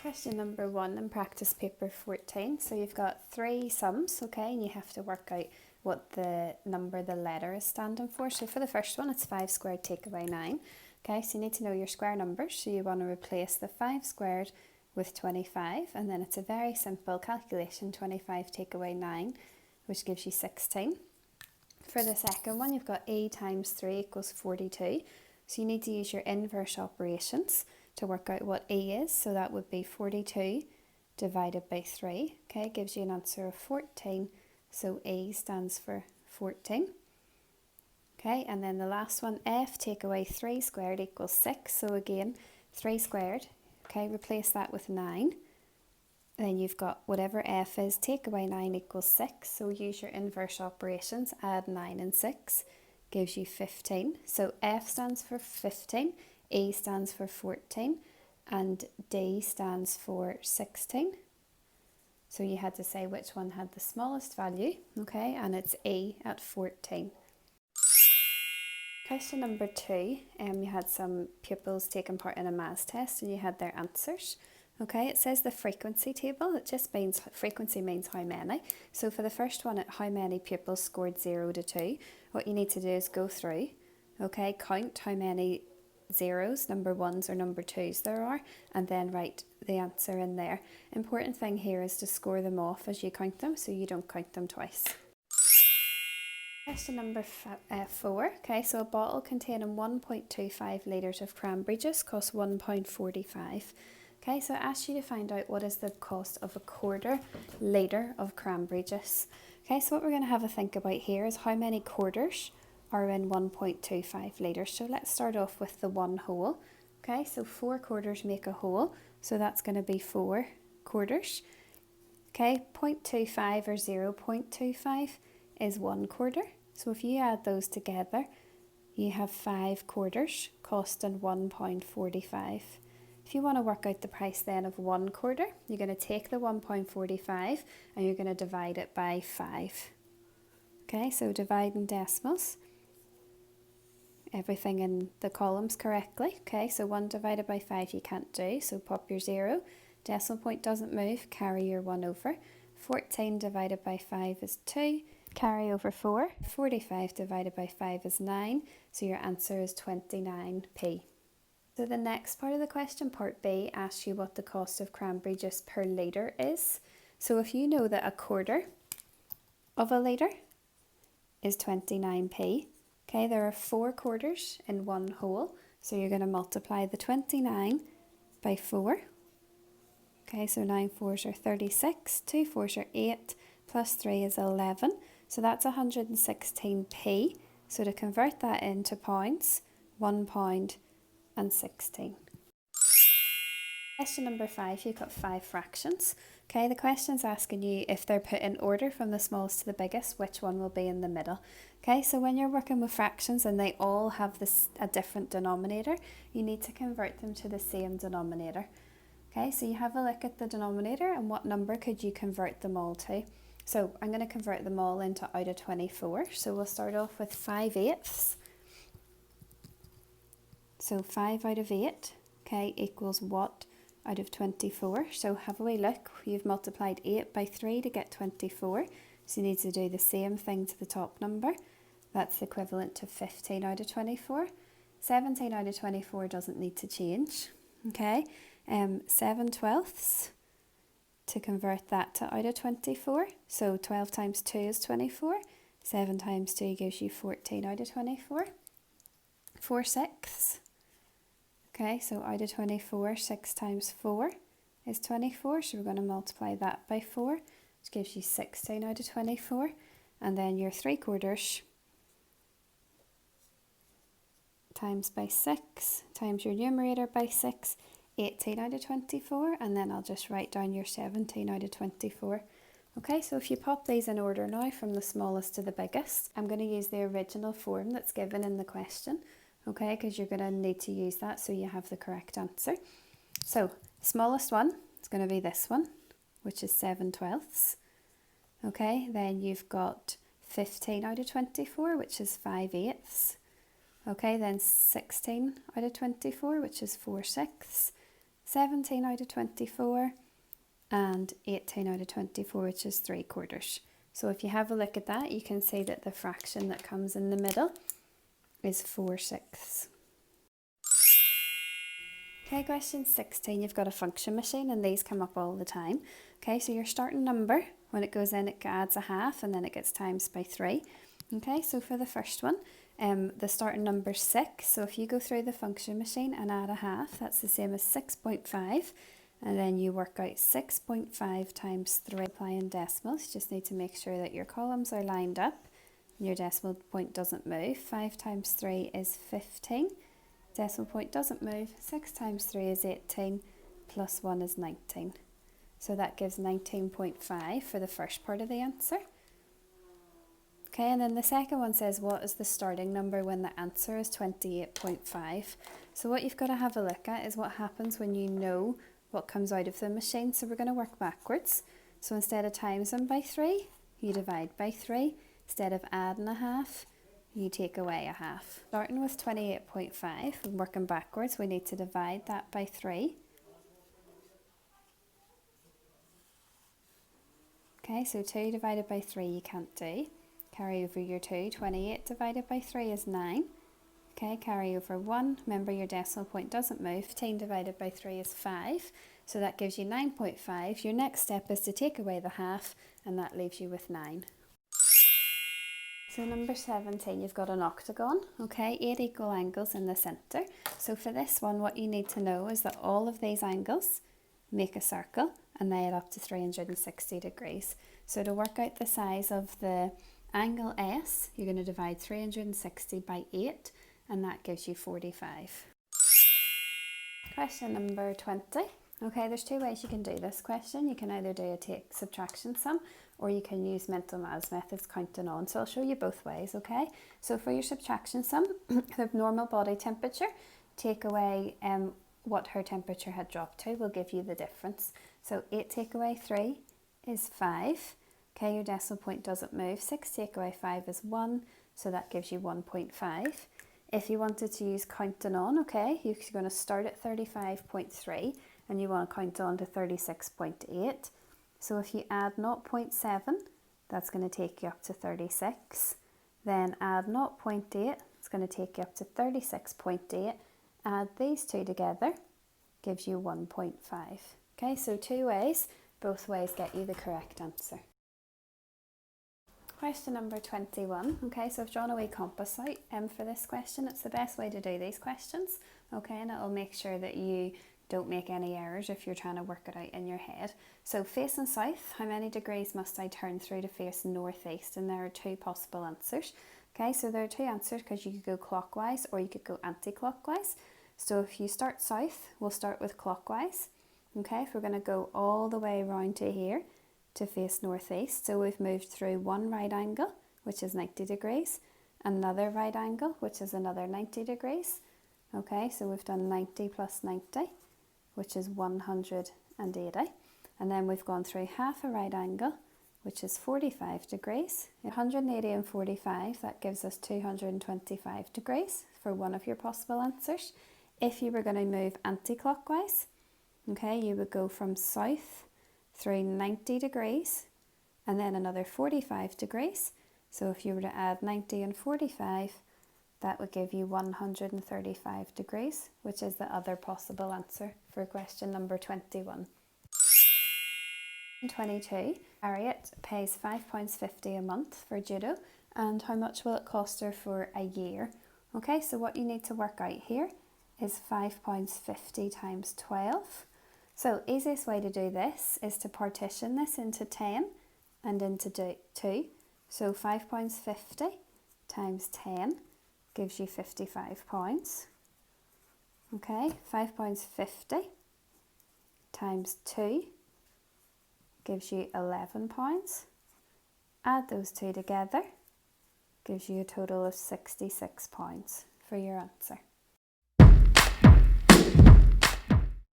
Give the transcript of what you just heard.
Question number 1 in practice paper 14. So you've got 3 sums, okay, and you have to work out what the number, the letter is standing for. So for the first one, it's 5 squared take away 9. Okay, so you need to know your square numbers. So you want to replace the 5 squared with 25, and then it's a very simple calculation, 25 take away 9, which gives you 16. For the second one, you've got a times 3 equals 42. So you need to use your inverse operations to work out what a is. So that would be 42 divided by 3. Okay, gives you an answer of 14. So a stands for 14. Okay, and then the last one, f take away 3 squared equals 6. So again, 3 squared. Okay, replace that with 9. Then you've got whatever f is, take away 9 equals 6. So use your inverse operations, add 9 and 6, gives you 15. So f stands for 15, a stands for 14, and d stands for 16. So you had to say which one had the smallest value, okay, and it's a at 14. Question number 2, you had some pupils taking part in a maths test and you had their answers. Okay, it says the frequency table. It just means, frequency means how many. So for the first one, how many pupils scored 0 to 2, what you need to do is go through, okay, count how many zeros, number ones or number twos there are, and then write the answer in there. Important thing here is to score them off as you count them, so you don't count them twice. Question number 4. Okay, so a bottle containing 1.25 litres of cranberry juice costs £1.45. Okay, so I asked you to find out what is the cost of a quarter litre of cranberry juice. Okay, so what we're going to have a think about here is how many quarters are in 1.25 litres. So let's start off with the 1 whole. Okay, so 4 quarters make a whole, so that's going to be 4 quarters. Okay, 0.25 or 0.25 is 1 quarter. So if you add those together, you have 5 quarters costing £1.45. If you want to work out the price then of 1 quarter, you're going to take the 1.45 and you're going to divide it by 5. Okay, so dividing decimals, everything in the columns correctly. Okay, so 1 divided by 5 you can't do, so pop your 0. Decimal point doesn't move, carry your 1 over. 14 divided by 5 is 2, carry over 4. 45 divided by 5 is 9, so your answer is 29p. So the next part of the question, part B, asks you what the cost of cranberry juice per litre is. So if you know that a quarter of a litre is 29p, okay, there are 4 quarters in 1 whole, so you're going to multiply the 29 by 4. Okay, so 9 fours are 36, 2 fours are 8, plus 3 is 11, so that's 116p. So to convert that into pounds, £1 and 16. Question number 5, you've got 5 fractions. Okay, the question's asking you if they're put in order from the smallest to the biggest, which one will be in the middle. Okay, so when you're working with fractions and they all have a different denominator, you need to convert them to the same denominator. Okay, so you have a look at the denominator and what number could you convert them all to. So I'm going to convert them all into out of 24. So we'll start off with 5/8. So 5 out of 8, okay, equals what out of 24? So have a wee look. You've multiplied 8 by 3 to get 24. So you need to do the same thing to the top number. That's equivalent to 15 out of 24. 17 out of 24 doesn't need to change. Okay, 7/12 to convert that to out of 24. So 12 times 2 is 24. 7 times 2 gives you 14 out of 24. 4/6. Okay, so out of 24, 6 times 4 is 24, so we're going to multiply that by 4, which gives you 16 out of 24, and then your 3 quarters times by 6, times your numerator by 6, 18 out of 24, and then I'll just write down your 17 out of 24. Okay, so if you pop these in order now from the smallest to the biggest, I'm going to use the original form that's given in the question. Okay, because you're going to need to use that so you have the correct answer. So, smallest one is going to be this one, which is 7/12. Okay, then you've got 15 out of 24, which is 5/8. Okay, then 16 out of 24, which is 4/6. 17 out of 24, and 18 out of 24, which is 3/4. So if you have a look at that, you can see that the fraction that comes in the middle is 4/6. Okay, question 16, you've got a function machine and these come up all the time. Okay, so your starting number, when it goes in, it adds a half and then it gets times by 3. Okay, so for the first one, the starting number is 6. So if you go through the function machine and add a half, that's the same as 6.5. And then you work out 6.5 times 3, applying decimals. You just need to make sure that your columns are lined up and your decimal point doesn't move. 5 times 3 is 15. Decimal point doesn't move. 6 times 3 is 18, plus 1 is 19. So that gives 19.5 for the first part of the answer. Okay, and then the second one says, what is the starting number when the answer is 28.5? So what you've got to have a look at is what happens when you know what comes out of the machine. So we're going to work backwards. So instead of times them by 3, you divide by 3. Instead of adding a half, you take away a half. Starting with 28.5 and working backwards, we need to divide that by 3. Okay, so 2 divided by 3 you can't do. Carry over your 2. 28 divided by 3 is 9. Okay, carry over 1. Remember your decimal point doesn't move. 15 divided by 3 is 5. So that gives you 9.5. Your next step is to take away the half and that leaves you with 9. So number 17, you've got an octagon, okay, 8 equal angles in the centre. So for this one, what you need to know is that all of these angles make a circle and they add up to 360 degrees. So to work out the size of the angle S, you're going to divide 360 by 8 and that gives you 45. Question number 20. Okay, there's 2 ways you can do this question. You can either do a take subtraction sum or you can use mental maths methods counting on. So I'll show you both ways, okay? So for your subtraction sum, the normal body temperature, take away what her temperature had dropped to will give you the difference. So 8 take away 3 is 5. Okay, your decimal point doesn't move. 6 take away 5 is 1, so that gives you 1.5. If you wanted to use counting on, okay, you're going to start at 35.3 and you want to count on to 36.8. So if you add 0.7, that's going to take you up to 36. Then add 0.8, it's going to take you up to 36.8. Add these two together, gives you 1.5. Okay, so 2 ways, both ways get you the correct answer. Question number 21. Okay, so I've drawn a wee compass out for this question. It's the best way to do these questions. Okay, and it'll make sure that you don't make any errors if you're trying to work it out in your head. So facing south, how many degrees must I turn through to face northeast? And there are 2 possible answers. Okay, so there are 2 answers because you could go clockwise or you could go anti-clockwise. So if you start south, we'll start with clockwise. Okay, if we're going to go all the way around to here to face northeast, so we've moved through one right angle, which is 90 degrees, another right angle, which is another 90 degrees. Okay, so we've done 90 plus 90, which is 180. And then we've gone through half a right angle, which is 45 degrees. 180 and 45, that gives us 225 degrees for one of your possible answers. If you were going to move anti-clockwise, okay, you would go from south through 90 degrees and then another 45 degrees. So if you were to add 90 and 45, that would give you 135 degrees, which is the other possible answer for question number 21. 22. Harriet pays £5.50 a month for judo, and how much will it cost her for a year? Okay, so what you need to work out here is £5.50 times 12. So easiest way to do this is to partition this into 10 and into 2. So £5.50 times 10 gives you £55. Okay, £5.50 times 2 gives you £11. Add those 2 together, gives you a total of £66 for your answer.